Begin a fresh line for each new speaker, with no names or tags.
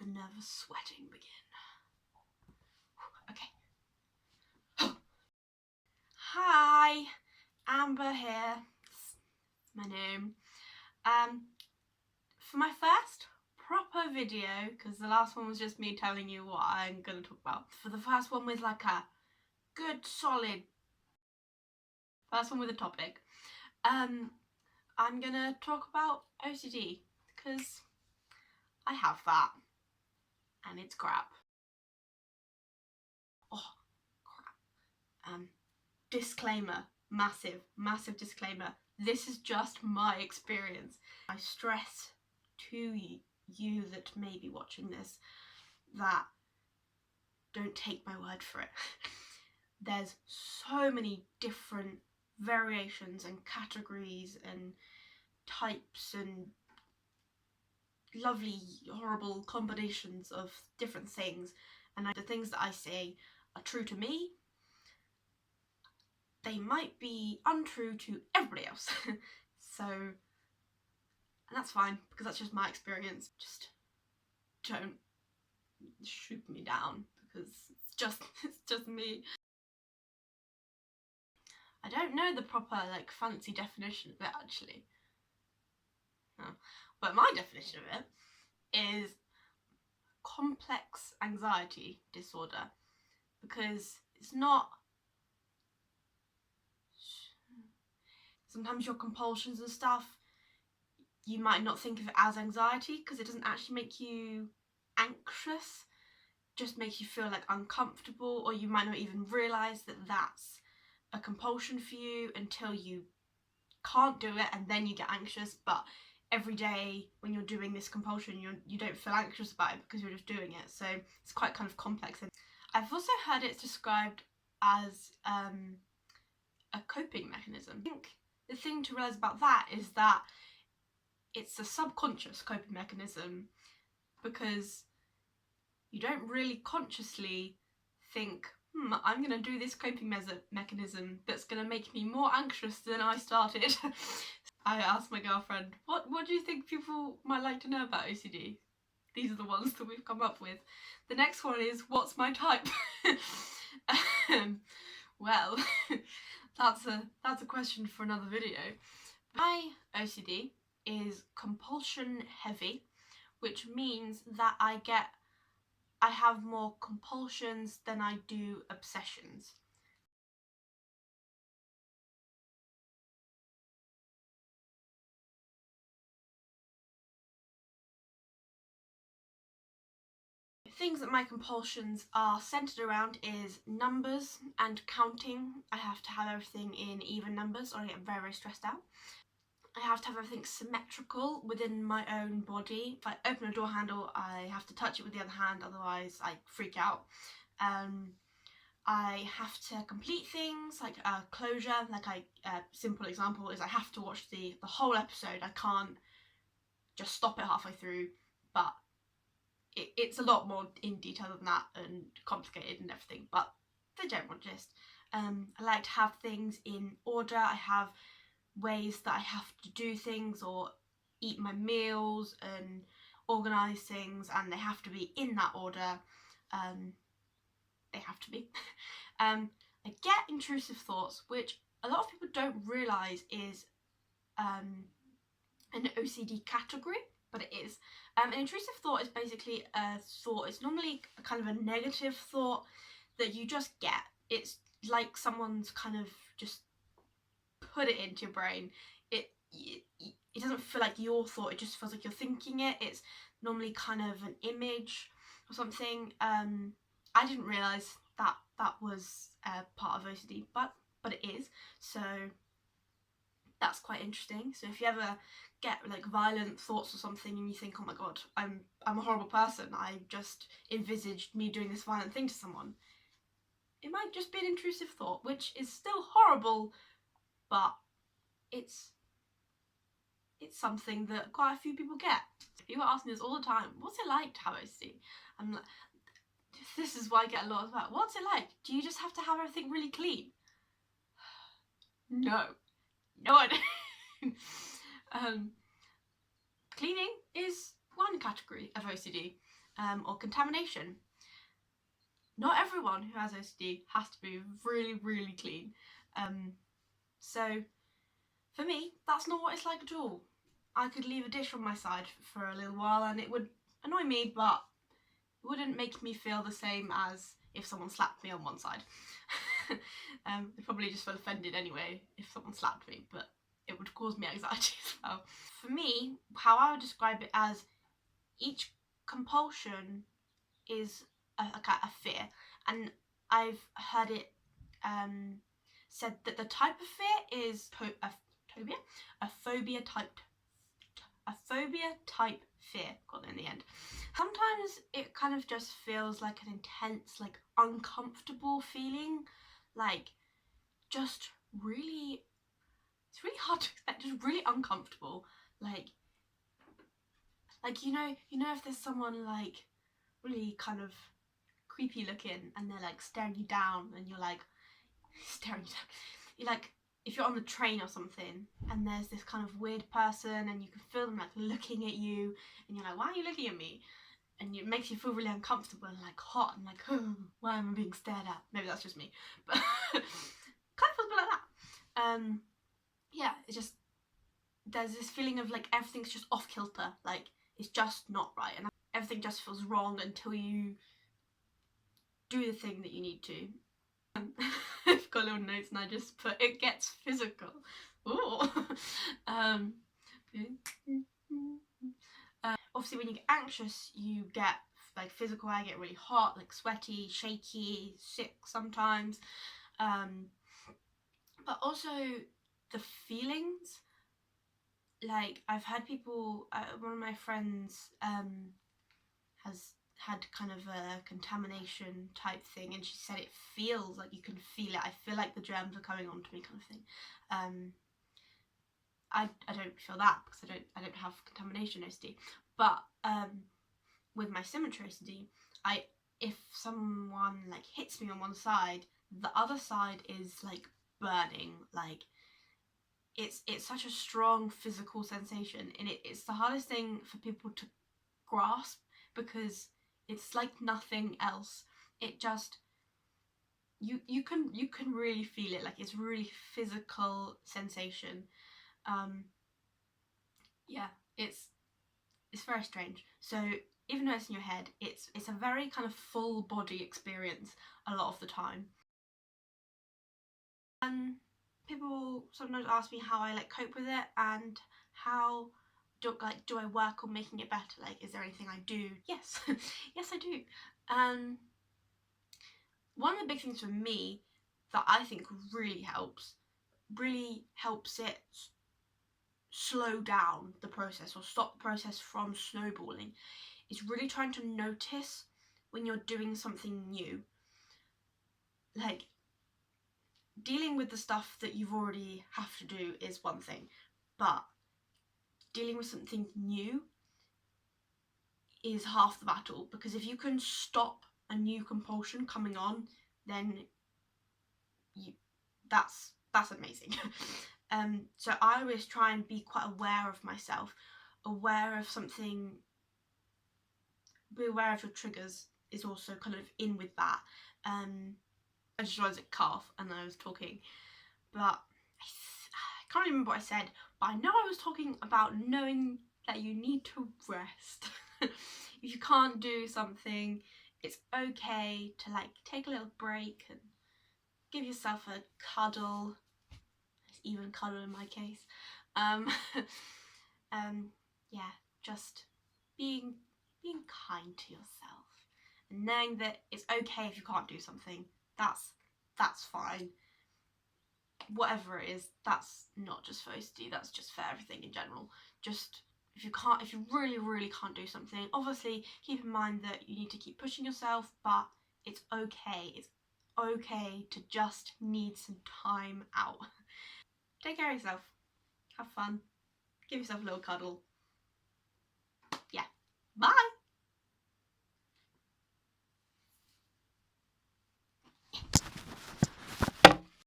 the nervous sweating begin. Okay. Hi, Amber here. That's my name. For my first proper video, because the last one was just me telling you what I'm going to talk about. For the first one with like a good solid first one with a topic, I'm going to talk about OCD because I have that and it's crap. Oh, crap. Disclaimer, massive disclaimer. This is just my experience. I stress to you that may be watching this that don't take my word for it. There's so many different variations and categories and types and lovely horrible combinations of different things, and the things that I say are true to me, they might be untrue to everybody else. So, and that's fine because that's just my experience. Just don't shoot me down because it's just me. I don't know the proper like fancy definition of it actually. But my definition of it is complex anxiety disorder, because it's not, sometimes your compulsions and stuff, you might not think of it as anxiety because it doesn't actually make you anxious, just makes you feel like uncomfortable, or you might not even realise that that's a compulsion for you until you can't do it and then you get anxious. But every day when you're doing this compulsion, you don't feel anxious about it because you're just doing it. So it's quite kind of complex. I've also heard it's described as a coping mechanism. I think the thing to realise about that is that it's a subconscious coping mechanism, because you don't really consciously think, I'm going to do this coping mechanism that's going to make me more anxious than I started. I asked my girlfriend, what do you think people might like to know about OCD? These are the ones that we've come up with. The next one is, what's my type? Well, that's a question for another video. My OCD is compulsion heavy, which means that I have more compulsions than I do obsessions. Things that my compulsions are centred around is numbers and counting. I have to have everything in even numbers or I get very stressed out. I have to have everything symmetrical within my own body. If I open a door handle, I have to touch it with the other hand, otherwise I freak out. I have to complete things like closure. Like simple example is I have to watch the whole episode. I can't just stop it halfway through, but it's a lot more in detail than that and complicated and everything, but the general gist. I like to have things in order. I have ways that I have to do things or eat my meals and organise things, and they have to be in that order. They have to be. I get intrusive thoughts, which a lot of people don't realise is an OCD category, but it is. An intrusive thought is basically a thought. It's normally a kind of a negative thought that you just get. It's like someone's kind of just put it into your brain. It doesn't feel like your thought, it just feels like you're thinking it. It's normally kind of an image or something. I didn't realise that was part of OCD, but it is. So that's quite interesting. So if you ever get like violent thoughts or something and you think, oh my god, I'm a horrible person, I just envisaged me doing this violent thing to someone, it might just be an intrusive thought, which is still horrible, but it's something that quite a few people get. People ask me this all the time, what's it like to have OCD? I'm like, this is why I get a lot as well. What's it like? Do you just have to have everything really clean? No, I don't. Cleaning is one category of OCD. or contamination. Not everyone who has OCD has to be really, really clean. So for me, that's not what it's like at all. I could leave a dish on my side for a little while and it would annoy me, but it wouldn't make me feel the same as if someone slapped me on one side. I probably just feel offended anyway if someone slapped me, but it would cause me anxiety as well. For me, how I would describe it as each compulsion is a fear, and I've heard it said that the type of fear is a phobia type fear. Got it in the end. Sometimes it kind of just feels like an intense, like uncomfortable feeling, like just really, it's really hard to explain, just really uncomfortable, like you know if there's someone like really kind of creepy looking and they're like staring you down and you're like staring you down, you're like, if you're on the train or something and there's this kind of weird person and you can feel them like looking at you and you're like, why are you looking at me? And it makes you feel really uncomfortable and like hot and like, oh, why am I being stared at? Maybe that's just me, but kind of feels a bit like that. Yeah, it's just, there's this feeling of like everything's just off kilter, like it's just not right, and everything just feels wrong until you do the thing that you need to. I've got little notes and I just put, it gets physical. Ooh. Obviously when you get anxious you get like physical. I get really hot, like sweaty, shaky, sick sometimes, but also the feelings, like I've had people, one of my friends has had kind of a contamination type thing and she said it feels like, you can feel it, I feel like the germs are coming onto me kind of thing. I don't feel that because I don't have contamination OCD, but with my symmetry OCD, if someone like hits me on one side, the other side is like burning, like it's such a strong physical sensation, and it's the hardest thing for people to grasp because it's like nothing else. It just, you can really feel it, like it's really physical sensation. Yeah, it's very strange. So even though it's in your head, it's a very kind of full body experience a lot of the time. And people sometimes ask me how I like cope with it and how do I work on making it better, like is there anything I do? Yes. Yes I do. One of the big things for me that I think really helps it slow down the process or stop the process from snowballing is really trying to notice when you're doing something new. Like dealing with the stuff that you've already have to do is one thing, but dealing with something new is half the battle, because if you can stop a new compulsion coming on, then that's amazing. So I always try and be quite aware of myself, aware of something, be aware of your triggers is also kind of in with that. I just realised it cough and then I was talking, but I can't remember what I said, but I know I was talking about knowing that you need to rest. If you can't do something, it's okay to like take a little break and give yourself a cuddle. It's even cuddle in my case. Yeah, just being kind to yourself and knowing that it's okay if you can't do something. That's fine. Whatever it is, that's not just for OCD, that's just for everything in general. Just if you really can't do something, obviously keep in mind that you need to keep pushing yourself, but it's okay. It's okay to just need some time out. Take care of yourself. Have fun. Give yourself a little cuddle. Yeah. Bye!